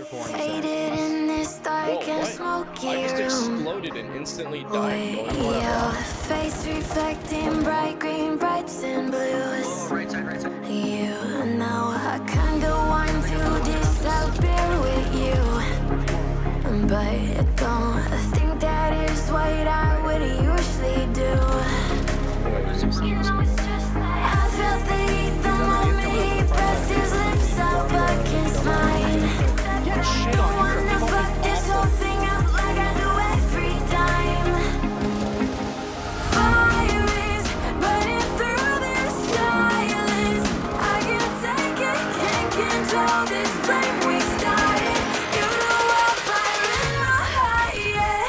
Faded in this dark and smoky I just room. exploded and instantly died. Boy, your face reflecting bright green, brights and blues. You know I kinda want to disappear with you, but don't think that is what I would usually do. I felt the heat the moment he pressed his lips up against mine. I wanna fuck this whole thing up like I do every time. Fire is burning through this silence. I can't take it, can't control this flame we started. You know I'll fire in my heart, yeah.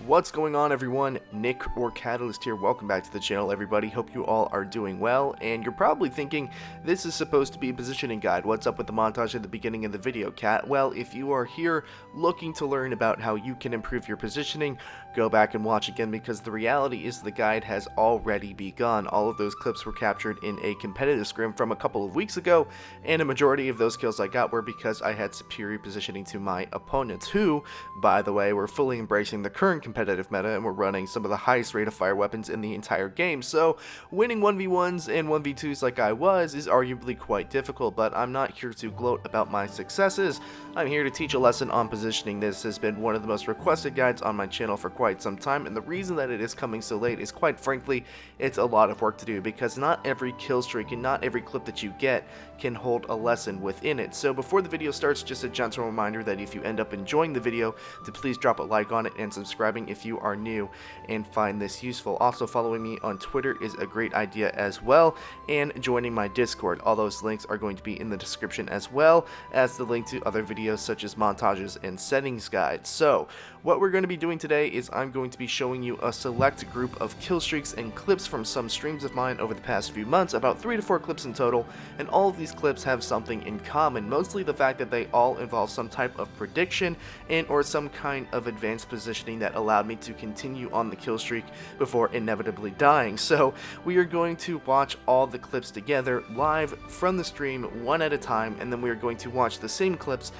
What's going on, everyone? Nick or Catalyst here. Welcome back to the channel, everybody. Hope you all are doing well. And you're probably thinking, this is supposed to be a positioning guide. What's up with the montage at the beginning of the video, Cat? Well, if you are here looking to learn about how you can improve your positioning, go back and watch again, because the reality is the guide has already begun. All of those clips were captured in a competitive scrim from a couple of weeks ago, and a majority of those kills I got were because I had superior positioning to my opponents, who, by the way, were fully embracing the current competitive meta and were running some of the highest rate of fire weapons in the entire game. So winning 1v1s and 1v2s like I was is arguably quite difficult, but I'm not here to gloat about my successes. I'm here to teach a lesson on positioning. This has been one of the most requested guides on my channel for quite some time, and the reason that it is coming so late is, quite frankly, it's a lot of work to do, because not every kill streak and not every clip that you get can hold a lesson within it. So before the video starts, just a gentle reminder that if you end up enjoying the video, to please drop a like on it and subscribing if you are new and find this useful. Also, following me on Twitter is a great idea as well, and joining my Discord. All those links are going to be in the description, as well as the link to other videos such as montages and settings guides. So what we're going to be doing today is I'm going to be showing you a select group of kill streaks and clips from some streams of mine over the past few months, about 3 to 4 clips in total, and all of these clips have something in common, mostly the fact that they all involve some type of prediction and or some kind of advanced positioning that allowed me to continue on the kill streak before inevitably dying. So we are going to watch all the clips together live from the stream, one at a time, and then we are going to watch the same clips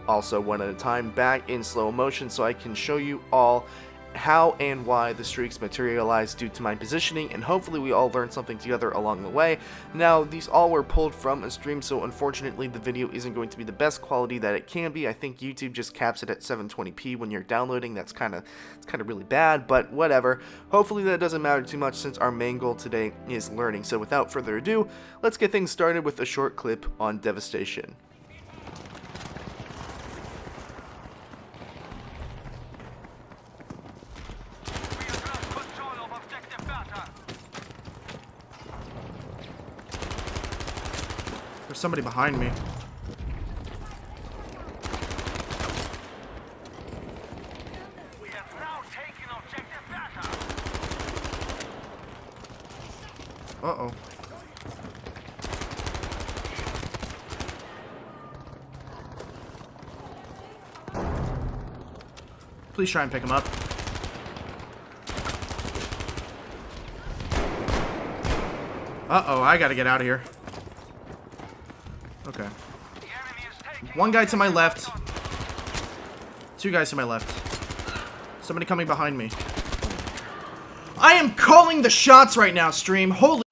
also one at a time back in slow motion, so I can show you all how and why the streaks materialize due to my positioning, and hopefully we all learn something together along the way. Now, these all were pulled from a stream, so unfortunately the video isn't going to be the best quality that it can be. I think YouTube just caps it at 720p when you're downloading. It's kind of really bad, but whatever. Hopefully that doesn't matter too much, since our main goal today is learning. So without further ado, let's get things started with a short clip on devastation. There's somebody behind me. We have now taken objective Beta. Uh-oh. Please try and pick him up. Uh-oh, I gotta get out of here. Okay. One guy to my left. 2 guys to my left. Somebody coming behind me. I am calling the shots right now, stream. Holy...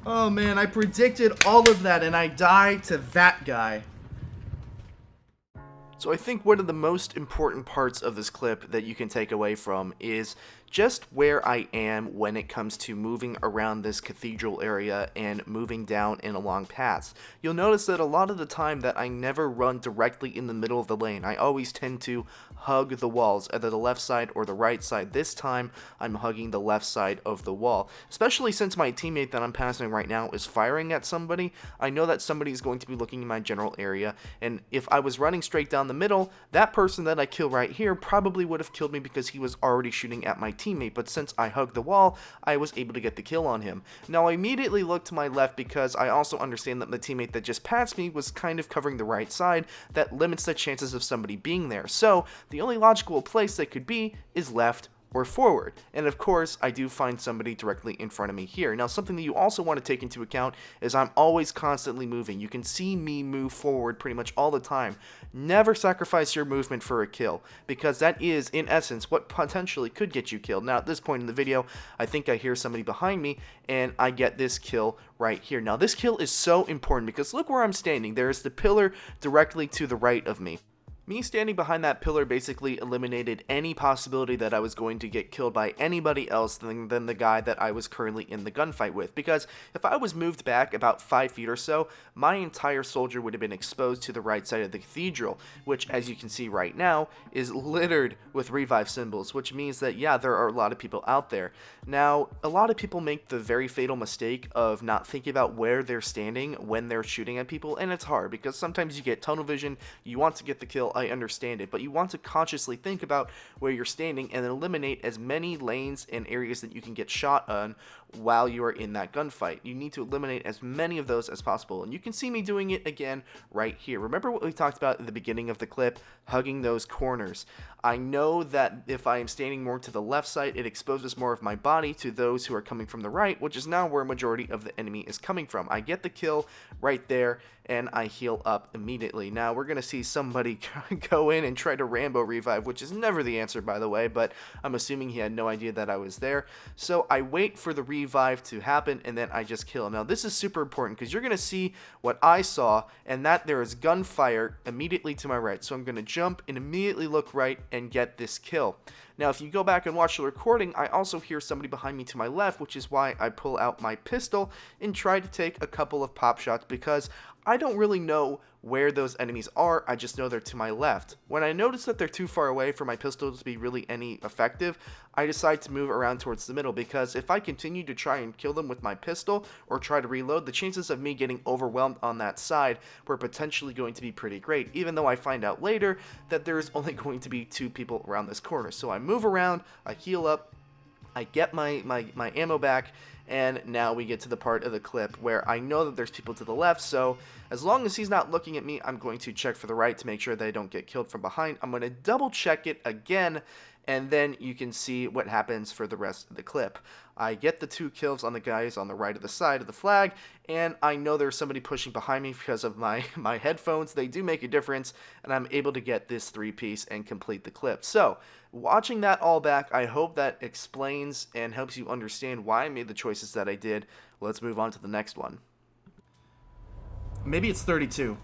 Oh man, I predicted all of that and I died to that guy. So I think one of the most important parts of this clip that you can take away from is just where I am when it comes to moving around this cathedral area and moving down and along paths. You'll notice that a lot of the time that I never run directly in the middle of the lane. I always tend to hug the walls, either the left side or the right side. This time I'm hugging the left side of the wall, especially since my teammate that I'm passing right now is firing at somebody. I know that somebody is going to be looking in my general area, and if I was running straight down the middle, that person that I kill right here probably would have killed me because he was already shooting at my teammate, but since I hugged the wall, I was able to get the kill on him. Now, I immediately looked to my left because I also understand that the teammate that just passed me was kind of covering the right side. That limits the chances of somebody being there. So, the only logical place they could be is left or forward. And of course, I do find somebody directly in front of me here. Now, something that you also want to take into account is I'm always constantly moving. You can see me move forward pretty much all the time. Never sacrifice your movement for a kill, because that is, in essence, what potentially could get you killed. Now, at this point in the video, I think I hear somebody behind me, and I get this kill right here. Now, this kill is so important because look where I'm standing. There is the pillar directly to the right of me. Me standing behind that pillar basically eliminated any possibility that I was going to get killed by anybody else than the guy that I was currently in the gunfight with. Because if I was moved back about 5 feet or so, my entire soldier would have been exposed to the right side of the cathedral, which, as you can see right now, is littered with revive symbols, which means that, yeah, there are a lot of people out there. Now, a lot of people make the very fatal mistake of not thinking about where they're standing when they're shooting at people, and it's hard because sometimes you get tunnel vision, you want to get the kill, I understand it, but you want to consciously think about where you're standing and eliminate as many lanes and areas that you can get shot on while you are in that gunfight. You need to eliminate as many of those as possible, and you can see me doing it again right here. Remember what we talked about at the beginning of the clip, hugging those corners. I know that if I am standing more to the left side, it exposes more of my body to those who are coming from the right, which is now where a majority of the enemy is coming from. I get the kill right there, and I heal up immediately. Now, we're going to see somebody go in and try to Rambo revive, which is never the answer, by the way, but I'm assuming he had no idea that I was there. So I wait for the revive to happen, and then I just kill him. Now, this is super important because you're going to see what I saw, and that there is gunfire immediately to my right. So I'm going to jump and immediately look right and get this kill. Now, if you go back and watch the recording, I also hear somebody behind me to my left, which is why I pull out my pistol and try to take a couple of pop shots because I don't really know where those enemies are, I just know they're to my left. When I notice that they're too far away for my pistol to be really any effective, I decide to move around towards the middle, because if I continue to try and kill them with my pistol or try to reload, the chances of me getting overwhelmed on that side were potentially going to be pretty great, even though I find out later that there's only going to be 2 people around this corner. So I move around, I heal up, I get my ammo back, and now we get to the part of the clip where I know that there's people to the left, so as long as he's not looking at me, I'm going to check for the right to make sure that I don't get killed from behind. I'm going to double check it again, and then you can see what happens for the rest of the clip. I get the 2 kills on the guys on the right of the side of the flag, and I know there's somebody pushing behind me because of my headphones. They do make a difference, and I'm able to get this 3-piece and complete the clip. So, watching that all back, I hope that explains and helps you understand why I made the choices that I did. Let's move on to the next one. Maybe it's 32.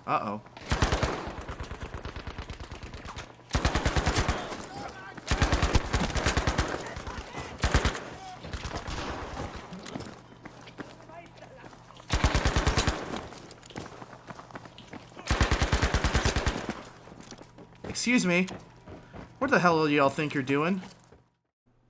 Uh-oh. Excuse me. What the hell do y'all think you're doing?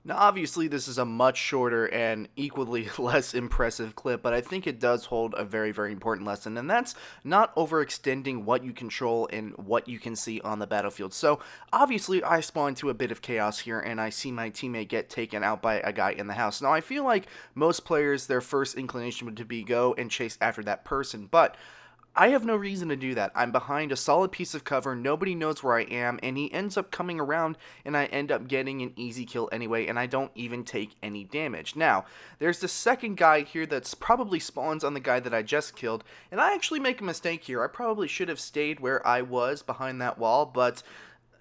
Now, obviously, this is a much shorter and equally less impressive clip, but I think it does hold a very, very important lesson, and that's not overextending what you control and what you can see on the battlefield. So, obviously, I spawn into a bit of chaos here, and I see my teammate get taken out by a guy in the house. Now, I feel like most players, their first inclination would be go and chase after that person, but I have no reason to do that. I'm behind a solid piece of cover, nobody knows where I am, and he ends up coming around, and I end up getting an easy kill anyway, and I don't even take any damage. Now, there's the second guy here that's probably spawns on the guy that I just killed, and I actually make a mistake here. I probably should have stayed where I was behind that wall, but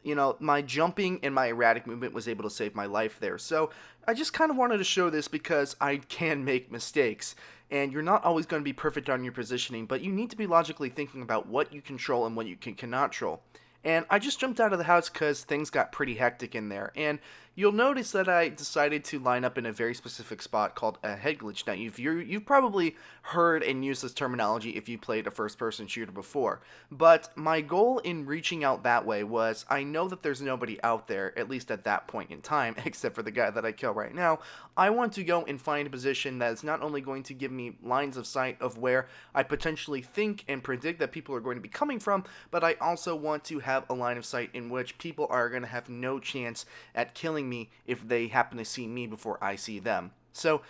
you know, my jumping and my erratic movement was able to save my life there. So I just kind of wanted to show this because I can make mistakes, and you're not always going to be perfect on your positioning, but you need to be logically thinking about what you control and what you cannot control. And I just jumped out of the house because things got pretty hectic in there. And you'll notice that I decided to line up in a very specific spot called a head glitch. Now, you've probably heard and used this terminology if you played a first-person shooter before. But my goal in reaching out that way was, I know that there's nobody out there, at least at that point in time, except for the guy that I kill right now. I want to go and find a position that is not only going to give me lines of sight of where I potentially think and predict that people are going to be coming from, but I also want to have a line of sight in which people are going to have no chance at killing me if they happen to see me before I see them. So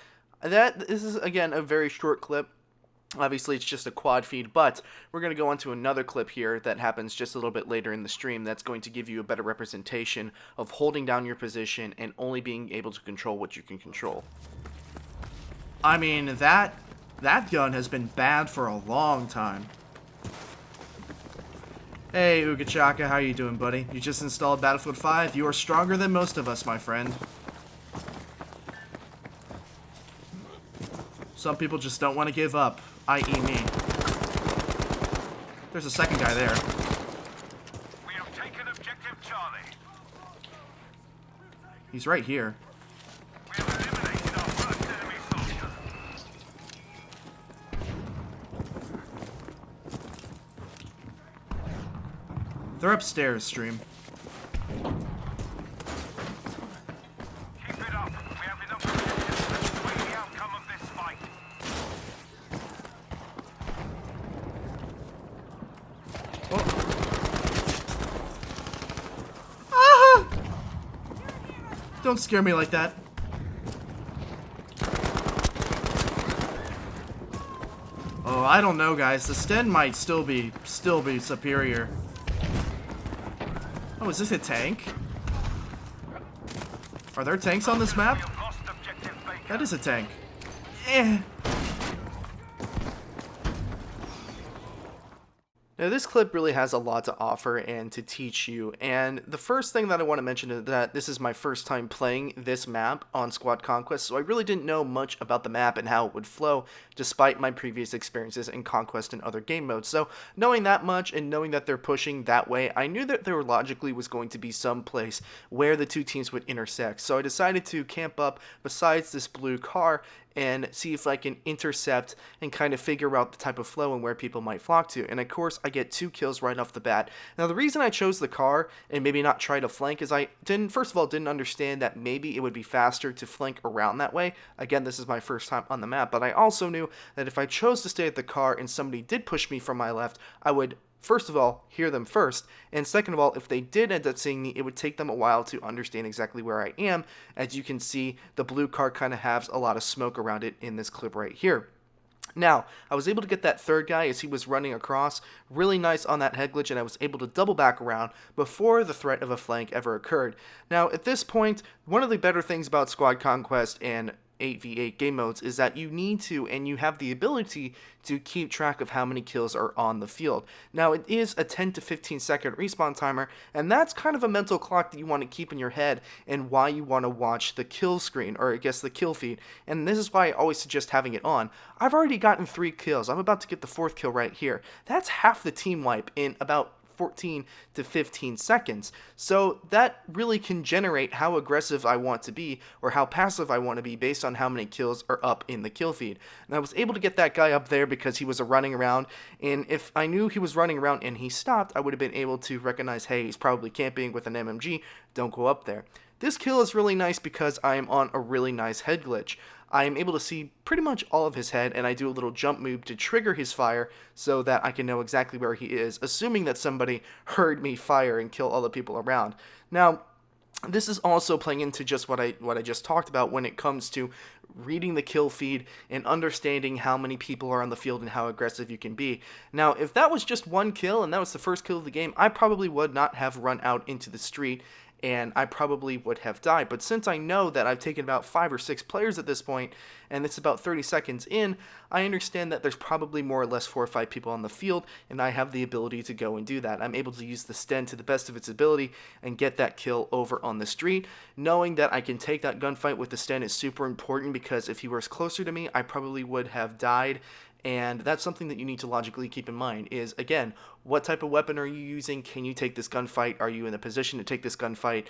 this is, again, a very short clip. Obviously, it's just a quad feed, but we're going to go on to another clip here that happens just a little bit later in the stream that's going to give you a better representation of holding down your position and only being able to control what you can control. I mean, that gun has been bad for a long time. Hey, Ugachaka, how you doing, buddy? You just installed Battlefield 5? You are stronger than most of us, my friend. Some people just don't want to give up, i.e. me. There's a second guy there. We have taken objective Charlie. He's right here. We have eliminated our first enemy soldier. They're upstairs, stream. Keep it up. We have enough objectives to sway the outcome of this fight. Ah! Don't scare me like that. Oh, I don't know, guys. The Sten might still be superior. Oh, is this a tank? Are there tanks on this map? We have lost objective Baker. That is a tank. Eh. Now, this clip really has a lot to offer and to teach you, and the first thing that I want to mention is that this is my first time playing this map on Squad Conquest, so I really didn't know much about the map and how it would flow, despite my previous experiences in Conquest and other game modes. So, knowing that much and knowing that they're pushing that way, I knew that there logically was going to be some place where the two teams would intersect, so I decided to camp up besides this blue car and see if I can intercept and kind of figure out the type of flow and where people might flock to. And of course, I get 2 kills right off the bat. Now, the reason I chose the car and maybe not try to flank is I first of all, didn't understand that maybe it would be faster to flank around that way. Again, this is my first time on the map, but I also knew that if I chose to stay at the car and somebody did push me from my left, I would first of all, hear them first, and second of all, if they did end up seeing me, it would take them a while to understand exactly where I am. As you can see, the blue car kind of has a lot of smoke around it in this clip right here. Now, I was able to get that third guy as he was running across, really nice on that head glitch, and I was able to double back around before the threat of a flank ever occurred. Now, at this point, one of the better things about Squad Conquest and 8v8 game modes is that you need to, and you have the ability to keep track of how many kills are on the field. Now, it is a 10 to 15 second respawn timer, and that's kind of a mental clock that you want to keep in your head and why you want to watch the kill screen, or I guess the kill feed, and this is why I always suggest having it on. I've already gotten 3 kills. I'm about to get the 4th kill right here. That's half the team wipe in about 14 to 15 seconds. So that really can generate how aggressive I want to be or how passive I want to be based on how many kills are up in the kill feed. And I was able to get that guy up there because he was running around, and if I knew he was running around and he stopped, I would have been able to recognize, hey, he's probably camping with an MMG, don't go up there. This kill is really nice because I am on a really nice head glitch. I am able to see pretty much all of his head, and I do a little jump move to trigger his fire so that I can know exactly where he is, assuming that somebody heard me fire and kill all the people around. Now, this is also playing into just what I just talked about when it comes to reading the kill feed and understanding how many people are on the field and how aggressive you can be. Now, if that was just 1 kill and that was the first kill of the game, I probably would not have run out into the street and I probably would have died. But since I know that I've taken about 5 or 6 players at this point, and it's about 30 seconds in, I understand that there's probably more or less 4 or 5 people on the field, and I have the ability to go and do that. I'm able to use the Sten to the best of its ability and get that kill over on the street. Knowing that I can take that gunfight with the Sten is super important because if he was closer to me, I probably would have died. And that's something that you need to logically keep in mind is, again, what type of weapon are you using? Can you take this gunfight? Are you in a position to take this gunfight?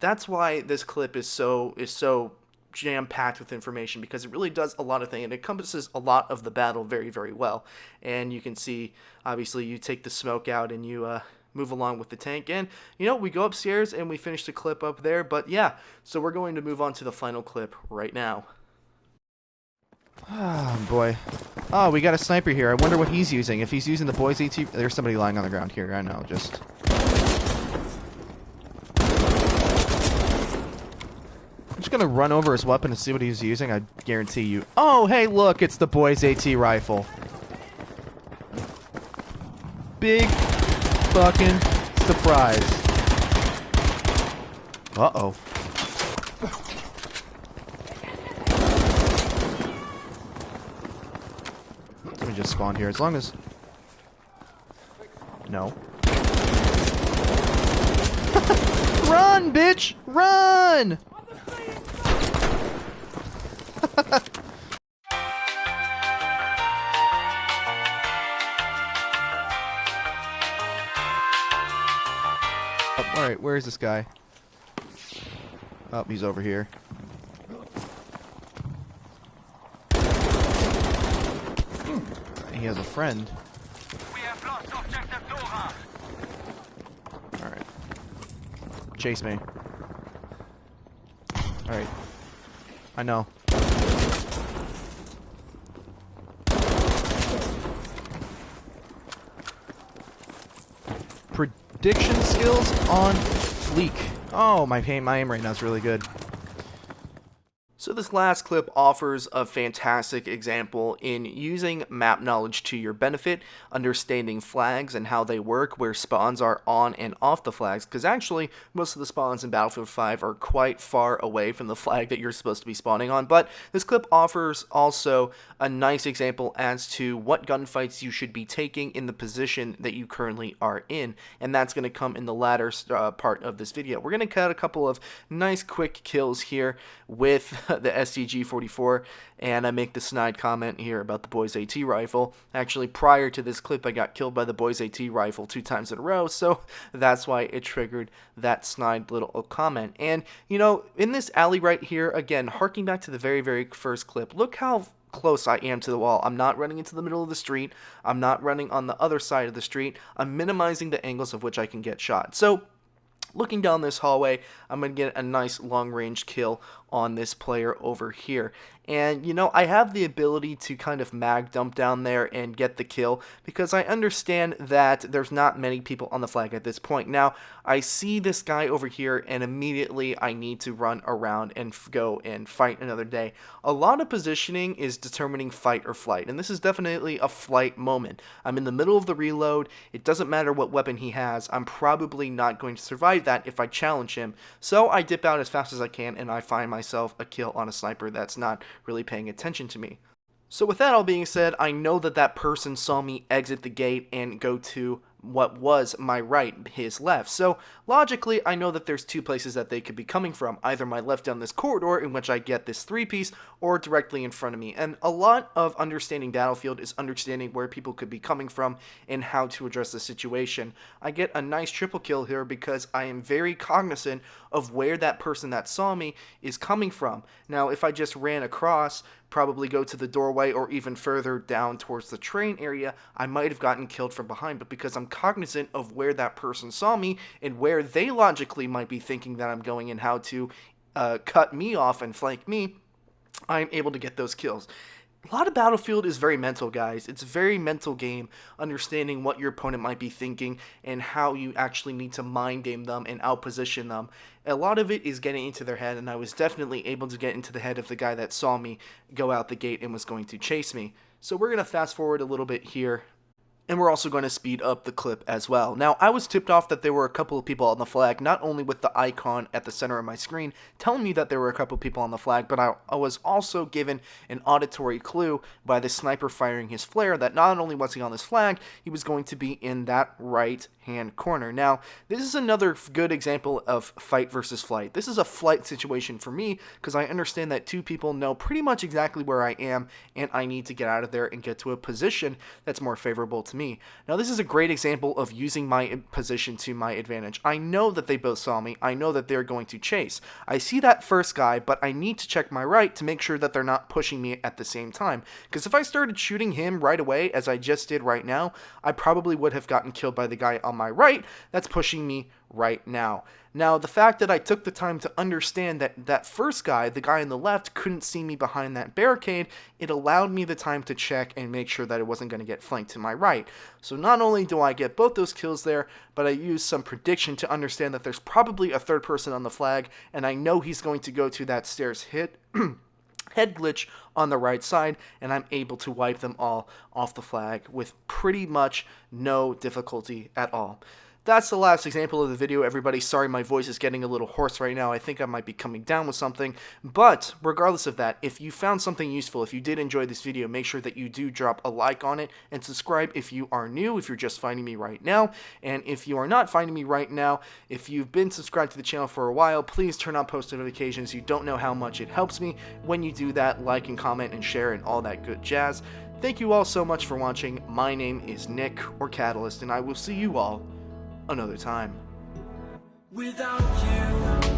That's why this clip is so jam-packed with information, because it really does a lot of things. It encompasses a lot of the battle very, very well. And you can see, obviously, you take the smoke out and you move along with the tank. And, you know, we go upstairs and we finish the clip up there. But, yeah, so we're going to move on to the final clip right now. Oh, boy. Oh, we got a sniper here. I wonder what he's using. If he's using the boys AT... There's somebody lying on the ground here. I know, just... just gonna run over his weapon and see what he's using. I guarantee you. Oh, hey, look, it's the boy's AT rifle. Big fucking surprise. Uh-oh. Let me just spawn here, as long as... No. Run, bitch! Run! Alright, where is this guy? Oh, he's over here. He has a friend. We have lost objective Nora. Alright. Chase me. Alright. I know. Prediction skills on fleek. Oh, my aim right now is really good. So this last clip offers a fantastic example in using map knowledge to your benefit, understanding flags and how they work, where spawns are on and off the flags, because actually most of the spawns in Battlefield 5 are quite far away from the flag that you're supposed to be spawning on, but this clip offers also a nice example as to what gunfights you should be taking in the position that you currently are in, and that's going to come in the latter part of this video. We're going to cut a couple of nice quick kills here with the STG-44, and I make the snide comment here about the boy's AT rifle. Actually, prior to this clip, I got killed by the boy's AT rifle 2 times in a row, so that's why it triggered that snide little comment. And, you know, in this alley right here, again, harking back to the very, very first clip, look how close I am to the wall. I'm not running into the middle of the street. I'm not running on the other side of the street. I'm minimizing the angles of which I can get shot. So, looking down this hallway, I'm going to get a nice long-range kill on this player over here. And, you know, I have the ability to kind of mag dump down there and get the kill because I understand that there's not many people on the flag at this point. Now, I see this guy over here and immediately I need to run around and go and fight another day. A lot of positioning is determining fight or flight, and this is definitely a flight moment. I'm in the middle of the reload. It doesn't matter what weapon he has. I'm probably not going to survive that if I challenge him. So I dip out as fast as I can and I find myself a kill on a sniper that's not really paying attention to me. So with that all being said, I know that that person saw me exit the gate and go to what was my right, his left. So logically, I know that there's 2 places that they could be coming from, either my left down this corridor in which I get this 3-piece, or directly in front of me. And a lot of understanding Battlefield is understanding where people could be coming from and how to address the situation. I get a nice triple kill here because I am very cognizant of where that person that saw me is coming from. Now, if I just ran across, probably go to the doorway or even further down towards the train area, I might have gotten killed from behind, but because I'm cognizant of where that person saw me and where they logically might be thinking that I'm going and how to cut me off and flank me, I'm able to get those kills. A lot of Battlefield is very mental, guys. It's a very mental game, understanding what your opponent might be thinking and how you actually need to mind game them and outposition them. A lot of it is getting into their head, and I was definitely able to get into the head of the guy that saw me go out the gate and was going to chase me. So we're going to fast forward a little bit here. And we're also going to speed up the clip as well. Now, I was tipped off that there were a couple of people on the flag, not only with the icon at the center of my screen telling me that there were a couple of people on the flag, but I was also given an auditory clue by the sniper firing his flare that not only was he on this flag, he was going to be in that right-hand corner. Now, this is another good example of fight versus flight. This is a flight situation for me because I understand that 2 people know pretty much exactly where I am, and I need to get out of there and get to a position that's more favorable to me. Now, this is a great example of using my position to my advantage. I know that they both saw me. I know that they're going to chase. I see that first guy, but I need to check my right to make sure that they're not pushing me at the same time. Because if I started shooting him right away, as I just did right now, I probably would have gotten killed by the guy on my right that's pushing me right now. Now, the fact that I took the time to understand that that first guy, the guy on the left, couldn't see me behind that barricade, it allowed me the time to check and make sure that it wasn't going to get flanked to my right. So not only do I get both those kills there, but I use some prediction to understand that there's probably a third person on the flag, and I know he's going to go to that stairs hit head glitch on the right side, and I'm able to wipe them all off the flag with pretty much no difficulty at all. That's the last example of the video, everybody. Sorry my voice is getting a little hoarse right now. I think I might be coming down with something. But regardless of that, if you found something useful, if you did enjoy this video, make sure that you do drop a like on it and subscribe if you are new, if you're just finding me right now. And if you are not finding me right now, if you've been subscribed to the channel for a while, please turn on post notifications. You don't know how much it helps me when you do that. Like and comment and share and all that good jazz. Thank you all so much for watching. My name is Nick, or Catalyst, and I will see you all another time. Without you,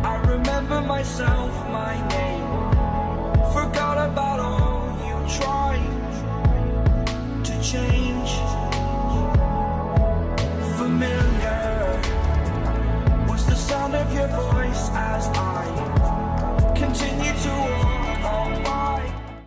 I remember myself, my name. Forgot about all you tried.